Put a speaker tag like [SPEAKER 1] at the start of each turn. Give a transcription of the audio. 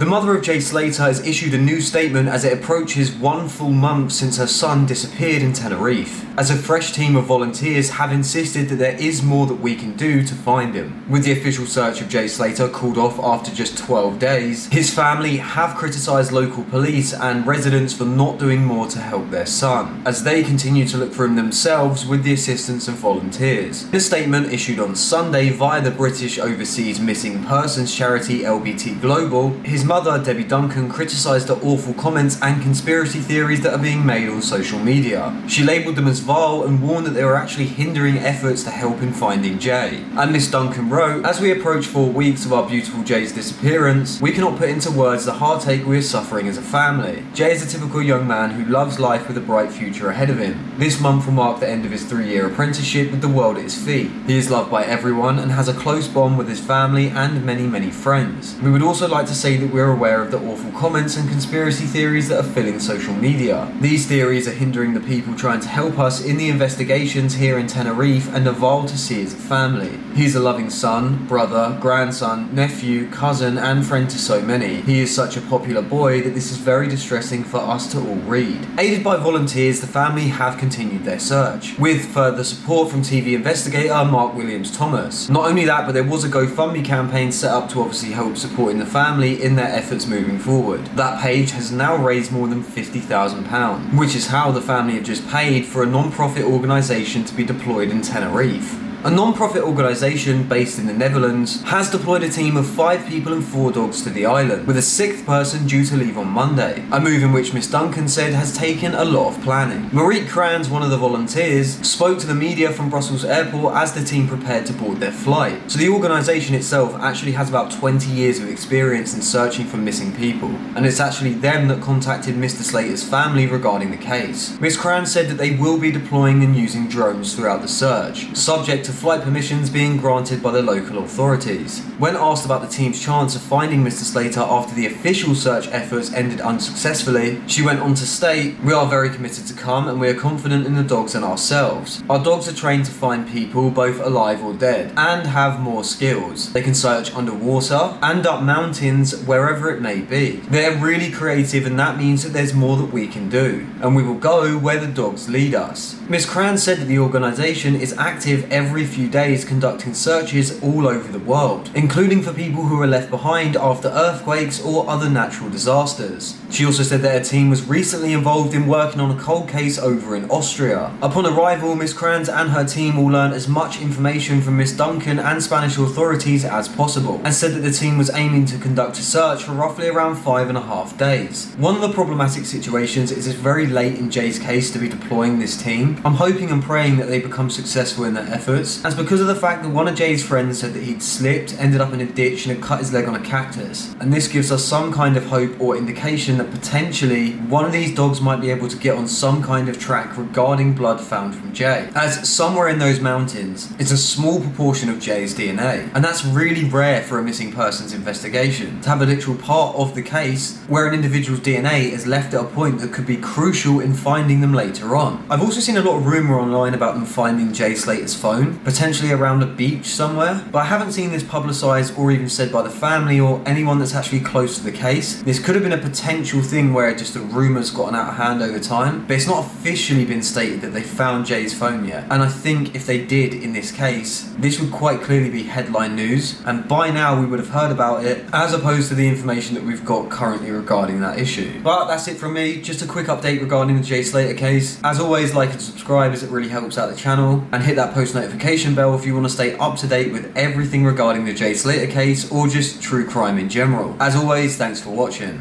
[SPEAKER 1] The mother of Jay Slater has issued a new statement as it approaches 1 full month since her son disappeared in Tenerife, as a fresh team of volunteers have insisted that there is more that we can do to find him. With the official search of Jay Slater called off after just 12 days, his family have criticised local police and residents for not doing more to help their son, as they continue to look for him themselves with the assistance of volunteers. In a statement issued on Sunday via the British overseas missing persons charity LBT Global, his mother, Debbie Duncan, criticised the awful comments and conspiracy theories that are being made on social media. She labelled them as vile and warned that they were actually hindering efforts to help in finding Jay. And Miss Duncan wrote, "As we approach 4 weeks of our beautiful Jay's disappearance, we cannot put into words the heartache we are suffering as a family. Jay is a typical young man who loves life with a bright future ahead of him. This month will mark the end of his 3-year apprenticeship with the world at his feet. He is loved by everyone and has a close bond with his family and many friends. We would also like to say that we are aware of the awful comments and conspiracy theories that are filling social media. These theories are hindering the people trying to help us in the investigations here in Tenerife and are vile to see as a family. He is a loving son, brother, grandson, nephew, cousin and friend to so many. He is such a popular boy that this is very distressing for us to all read." Aided by volunteers, the family have continued their search, with further support from TV investigator Mark Williams Thomas. Not only that, but there was a GoFundMe campaign set up to obviously help supporting the family in their efforts moving forward. That page has now raised more than £50,000, which is how the family have just paid for a non-profit organisation to be deployed in Tenerife. A non-profit organisation based in the Netherlands has deployed a team of 5 people and 4 dogs to the island, with a 6th person due to leave on Monday, a move in which Miss Duncan said has taken a lot of planning. Marieke Krans, one of the volunteers, spoke to the media from Brussels airport as the team prepared to board their flight. So the organisation itself actually has about 20 years of experience in searching for missing people, and it's actually them that contacted Mr. Slater's family regarding the case. Miss Krans said that they will be deploying and using drones throughout the search, subject to flight permissions being granted by the local authorities. When asked about the team's chance of finding Mr. Slater after the official search efforts ended unsuccessfully, she went on to state, "We are very committed to come and we are confident in the dogs and ourselves. Our dogs are trained to find people, both alive or dead, and have more skills. They can search underwater and up mountains, wherever it may be. They're really creative and that means that there's more that we can do, and we will go where the dogs lead us." Ms. Krans said that the organisation is active every few days conducting searches all over the world, including for people who were left behind after earthquakes or other natural disasters. She also said that her team was recently involved in working on a cold case over in Austria. Upon arrival, Ms. Krans and her team will learn as much information from Ms. Duncan and Spanish authorities as possible, and said that the team was aiming to conduct a search for roughly around 5.5 days. One of the problematic situations is it's very late in Jay's case to be deploying this team. I'm hoping and praying that they become successful in their efforts, as because of the fact that one of Jay's friends said that he'd slipped, ended up in a ditch and had cut his leg on a cactus. And this gives us some kind of hope or indication that potentially one of these dogs might be able to get on some kind of track regarding blood found from Jay, as somewhere in those mountains is a small proportion of Jay's DNA, and that's really rare for a missing persons investigation, to have a literal part of the case where an individual's DNA is left at a point that could be crucial in finding them later on. I've also seen a lot of rumour online about them finding Jay Slater's phone, potentially around a beach somewhere, but I haven't seen this publicised or even said by the family or anyone that's actually close to the case. This could have been a potential thing where just the rumours gotten out of hand over time, but it's not officially been stated that they found Jay's phone yet. And I think if they did in this case, this would quite clearly be headline news, and by now we would have heard about it, as opposed to the information that we've got currently regarding that issue. But that's it from me, just a quick update regarding the Jay Slater case. As always, like and subscribe as it really helps out the channel, and hit that post notification bell if you want to stay up to date with everything regarding the Jay Slater case or just true crime in general. As always, thanks for watching.